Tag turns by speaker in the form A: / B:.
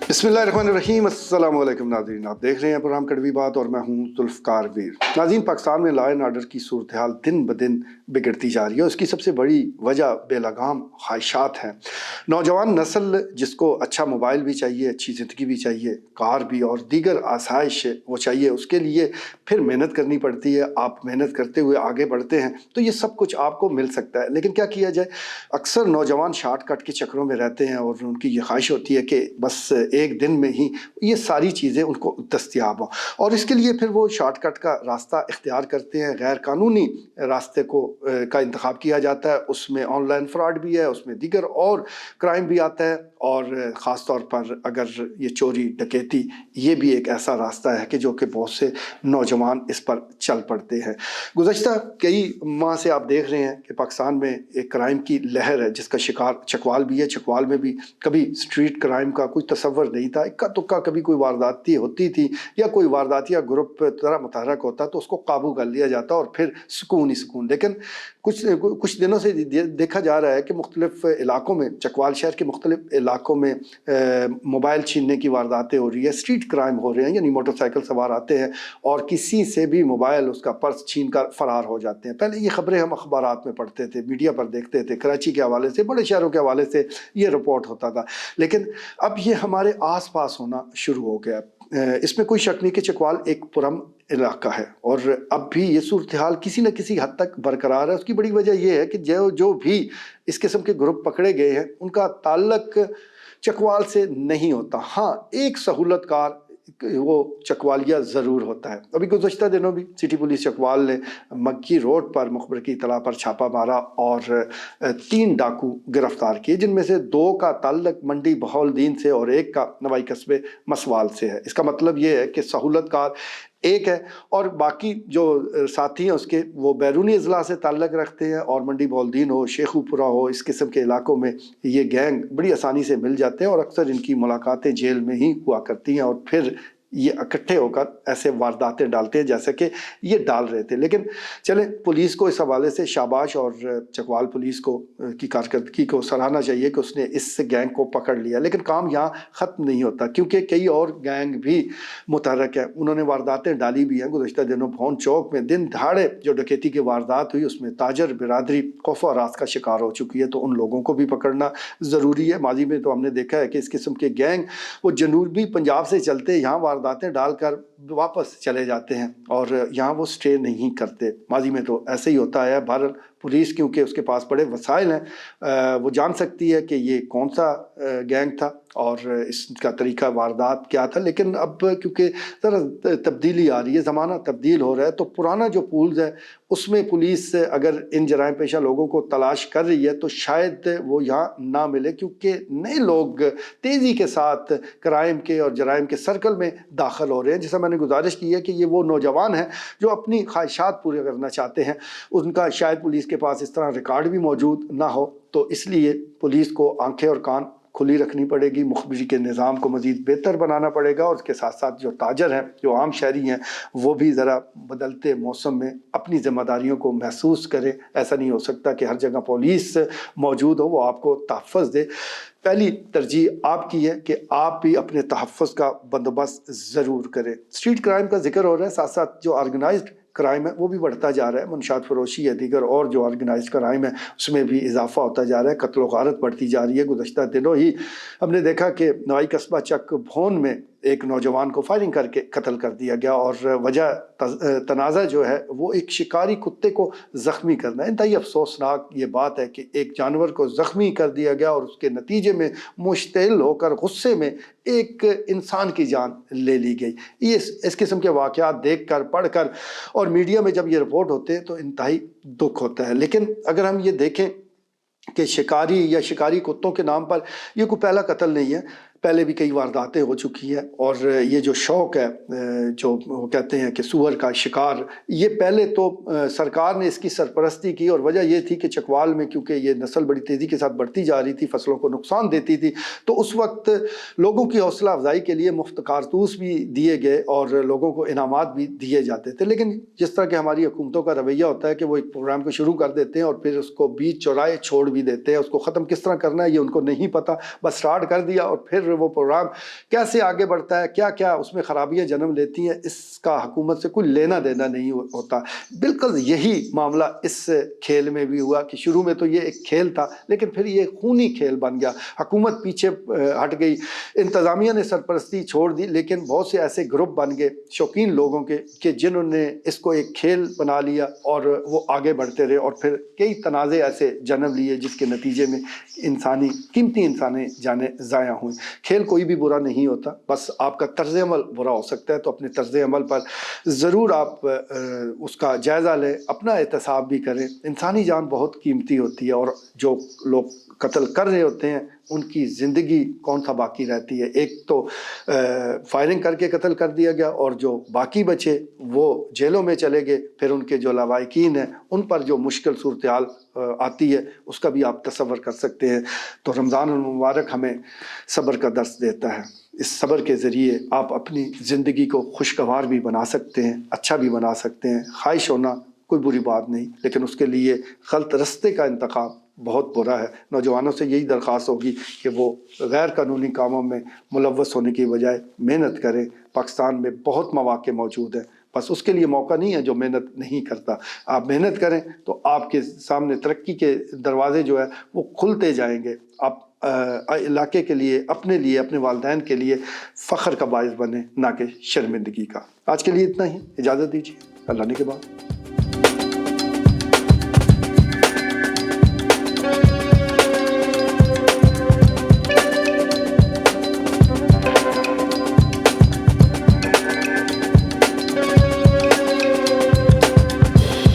A: बिस्मिल्लाहिर्रहमानिर्रहीम। अस्सलाम वालेकुम नाज़रीन, आप देख रहे हैं प्रोग्राम कड़वी बात और मैं हूं जुल्फ़कार वीर। नाज़रीन, पाकिस्तान में लॉ एंड ऑर्डर की सूरत हाल दिन ब दिन बिगड़ती जा रही है। उसकी सबसे बड़ी वजह बेलगाम ख्वाहिशात हैं। नौजवान नस्ल जिसको अच्छा मोबाइल भी चाहिए, अच्छी ज़िंदगी भी चाहिए, कार भी और दीगर आसाइश वो चाहिए, उसके लिए फिर मेहनत करनी पड़ती है। आप मेहनत करते हुए आगे बढ़ते हैं तो ये सब कुछ आपको मिल सकता है। लेकिन क्या किया जाए, अक्सर नौजवान शॉर्टकट के चक्करों में रहते हैं और उनकी ये ख्वाहिश होती है कि बस एक दिन में ही ये सारी चीज़ें उनको दस्तयाब हों, और इसके लिए फिर वो शॉर्टकट का रास्ता इख्तियार करते हैं। गैर कानूनी रास्ते का इंतखाब किया जाता है। उसमें ऑनलाइन फ्रॉड भी है, उसमें दीगर और क्राइम भी आता है, और ख़ास तौर पर अगर ये चोरी डकैती, ये भी एक ऐसा रास्ता है कि जो कि बहुत से नौजवान इस पर चल पड़ते हैं। गुज़श्ता कई माह से आप देख रहे हैं कि पाकिस्तान में एक क्राइम की लहर है जिसका शिकार चकवाल भी है। चकवाल में भी कभी स्ट्रीट क्राइम का कोई तसव्वुर नहीं था। इक्का तुक्का कभी कोई वारदाती होती थी या कोई वारदातिया ग्रुप तरह मुतहरक होता तो उसको काबू कर लिया जाता और फिर सुकून ही सुकून। लेकिन कुछ दिनों से देखा जा रहा है कि मुख्तलिफ इलाकों में, चकवाल शहर के मुख्तलिफ इलाकों में मोबाइल छीनने की वारदातें हो रही है, स्ट्रीट क्राइम हो रहे हैं। यानी मोटरसाइकिल सवार आते हैं और किसी से भी मोबाइल, उसका पर्स छीन कर फरार हो जाते हैं। पहले ये खबरें हम अखबारात में पढ़ते थे, मीडिया पर देखते थे, कराची के हवाले से, बड़े शहरों के हवाले से ये रिपोर्ट होता था। लेकिन अब ये हमारे आस पास होना शुरू हो गया। इसमें कोई शक नहीं कि चकवाल एक पुरअमन इलाका है और अब भी ये सूरत हाल किसी न किसी हद तक बरकरार है। उसकी बड़ी वजह यह है कि जो भी इस किस्म के ग्रुप पकड़े गए हैं उनका ताल्लुक चकवाल से नहीं होता। हाँ, एक सहूलतकार वो चकवालिया ज़रूर होता है। अभी गुज़श्ता दिनों भी सिटी पुलिस चकवाल ने मक्की रोड पर मुखबर की इतला पर छापा मारा और 3 डाकू गिरफ्तार किए, जिनमें से 2 का ताल्लुक मंडी बहाउलदीन से और 1 का नवाई कस्बे मसवाल से है। इसका मतलब ये है कि सहूलतकार एक है और बाकी जो साथी हैं उसके वो बैरूनी अजला से ताल्लुक़ रखते हैं। और मंडी बहाउलदीन हो, शेखुपुरा हो, इस किस्म के इलाकों में ये गैंग बड़ी आसानी से मिल जाते हैं और अक्सर इनकी मुलाकातें जेल में ही हुआ करती हैं और फिर ये इकट्ठे होकर ऐसे वारदातें डालते हैं जैसे कि ये डाल रहे थे। लेकिन चलें, पुलिस को इस हवाले से शाबाश और चकवाल पुलिस को की कारकर्दगी को सराहना चाहिए कि उसने इस गैंग को पकड़ लिया। लेकिन काम यहाँ ख़त्म नहीं होता, क्योंकि कई और गैंग भी मुतहरक है, उन्होंने वारदातें डाली भी हैं। गुज़श्ता दिनों भौन चौक में दिन दहाड़े जो डकैती की वारदात हुई उसमें ताजर बिरादरी खौफ और रात का शिकार हो चुकी है, तो उन लोगों को भी पकड़ना ज़रूरी है। माजी में तो हमने देखा है कि इस किस्म के गैंग वो जनूबी पंजाब से चलते यहाँ वारदातें डालकर वापस चले जाते हैं और यहाँ वो स्टे नहीं करते। माजी में तो ऐसे ही होता है। बहरहाल पुलिस क्योंकि उसके पास बड़े वसाइल हैं, वो जान सकती है कि ये कौन सा गैंग था और इसका तरीका वारदात क्या था। लेकिन अब क्योंकि ज़रा तब्दीली आ रही है, ज़माना तब्दील हो रहा है, तो पुराना जो पूल्स है उसमें पुलिस अगर इन जराइम पेशा लोगों को तलाश कर रही है तो शायद वो यहाँ ना मिले, क्योंकि नए लोग तेज़ी के साथ क्राइम के और जराइम के सर्कल में दाखिल हो रहे हैं। जैसा मैंने गुजारिश की है कि ये वो नौजवान हैं जो अपनी ख्वाहिशात पूरी करना चाहते हैं, उनका शायद पुलिस के पास इस तरह रिकॉर्ड भी मौजूद ना हो, तो इसलिए पुलिस को आंखें और कान खुली रखनी पड़ेगी, मुखबिरी के निज़ाम को मज़ीद बेहतर बनाना पड़ेगा और उसके साथ साथ जो ताजर हैं, जो आम शहरी हैं, वो भी ज़रा बदलते मौसम में अपनी ज़िम्मेदारियों को महसूस करें। ऐसा नहीं हो सकता कि हर जगह पुलिस मौजूद हो, वो आपको तहफ़्फ़ुज़ दे। पहली तरजीह आपकी है कि आप भी अपने तहफ़्फ़ुज़ का बंदोबस्त ज़रूर करें। स्ट्रीट क्राइम का जिक्र हो रहा है, साथ साथ जो ऑर्गेनाइज्ड क्राइम है वो भी बढ़ता जा रहा है। मनशात फरोशी या दीगर और जो ऑर्गेनाइज्ड क्राइम है उसमें भी इजाफा होता जा रहा है, कत्ल व गारत बढ़ती जा रही है। गुज़श्ता दिनों ही हमने देखा कि नवाई कस्बा चक भोन में एक नौजवान को फायरिंग करके कत्ल कर दिया गया और वजह तनाज़ा जो है वो एक शिकारी कुत्ते को ज़ख्मी करना है। इंतहाई अफसोसनाक ये बात है कि एक जानवर को ज़ख्मी कर दिया गया और उसके नतीजे में मुश्तिल होकर गुस्से में एक इंसान की जान ले ली गई। ये इस किस्म के वाक़यात देख कर, पढ़ कर और मीडिया में जब ये रिपोर्ट होते हैं तो इंतहाई दुख होता है। लेकिन अगर हम ये देखें कि शिकारी या शिकारी कुत्तों के नाम पर ये कोई पहला कत्ल नहीं है, पहले भी कई वारदातें हो चुकी हैं। और ये जो शौक़ है, जो वो कहते हैं कि सूअर का शिकार, ये पहले तो सरकार ने इसकी सरपरस्ती की और वजह ये थी कि चकवाल में क्योंकि ये नस्ल बड़ी तेज़ी के साथ बढ़ती जा रही थी, फसलों को नुकसान देती थी, तो उस वक्त लोगों की हौसला अफजाई के लिए मुफ्त कारतूस भी दिए गए और लोगों को इनामात भी दिए जाते थे। लेकिन जिस तरह के हमारी हुकूमतों का रवैया होता है कि वो एक प्रोग्राम को शुरू कर देते हैं और फिर उसको बीच चौराहे छोड़ भी देते हैं, उसको ख़त्म किस तरह करना है ये उनको नहीं पता, बस स्टार्ट कर दिया और फिर پھر وہ پروگرام کیسے آگے بڑھتا ہے، کیا کیا اس میں خرابیاں جنم لیتی ہیں، اس کا حکومت سے کوئی لینا دینا نہیں ہوتا۔ بالکل یہی معاملہ اس کھیل میں بھی ہوا کہ شروع میں تو یہ ایک کھیل تھا، لیکن پھر یہ خونی کھیل بن گیا، حکومت پیچھے ہٹ گئی، انتظامیہ نے سرپرستی چھوڑ دی، لیکن بہت سے ایسے گروپ بن گئے شوقین لوگوں کے کہ جنہوں نے اس کو ایک کھیل بنا لیا اور وہ آگے بڑھتے رہے، اور پھر کئی تنازع ایسے جنم لیے جس کے نتیجے میں قیمتی انسانی جانیں ضائع ہوئیں۔ کھیل کوئی بھی برا نہیں ہوتا، بس آپ کا طرز عمل برا ہو سکتا ہے، تو اپنے طرز عمل پر ضرور آپ اس کا جائزہ لیں، اپنا احتساب بھی کریں۔ انسانی جان بہت قیمتی ہوتی ہے، اور جو لوگ قتل کر رہے ہوتے ہیں ان کی زندگی کون سا باقی رہتی ہے؟ ایک تو فائرنگ کر کے قتل کر دیا گیا، اور جو باقی بچے وہ جیلوں میں چلے گئے، پھر ان کے جو لواحقین ہیں ان پر جو مشکل صورتحال آتی ہے اس کا بھی آپ تصور کر سکتے ہیں۔ تو رمضان المبارک ہمیں صبر کا درس دیتا ہے، اس صبر کے ذریعے آپ اپنی زندگی کو خوشگوار بھی بنا سکتے ہیں، اچھا بھی بنا سکتے ہیں۔ خواہش ہونا کوئی بری بات نہیں، لیکن اس کے لیے غلط رستے کا انتخاب بہت برا ہے۔ نوجوانوں سے یہی درخواست ہوگی کہ وہ غیر قانونی کاموں میں ملوث ہونے کی بجائے محنت کریں۔ پاکستان میں بہت مواقع موجود ہیں، بس اس کے لیے موقع نہیں ہے جو محنت نہیں کرتا۔ آپ محنت کریں تو آپ کے سامنے ترقی کے دروازے جو ہے وہ کھلتے جائیں گے۔ آپ علاقے کے لیے، اپنے والدین کے لیے فخر کا باعث بنے، نہ کہ شرمندگی کا۔ آج کے لیے اتنا ہی، اجازت دیجیے، اللہ نے کے بعد۔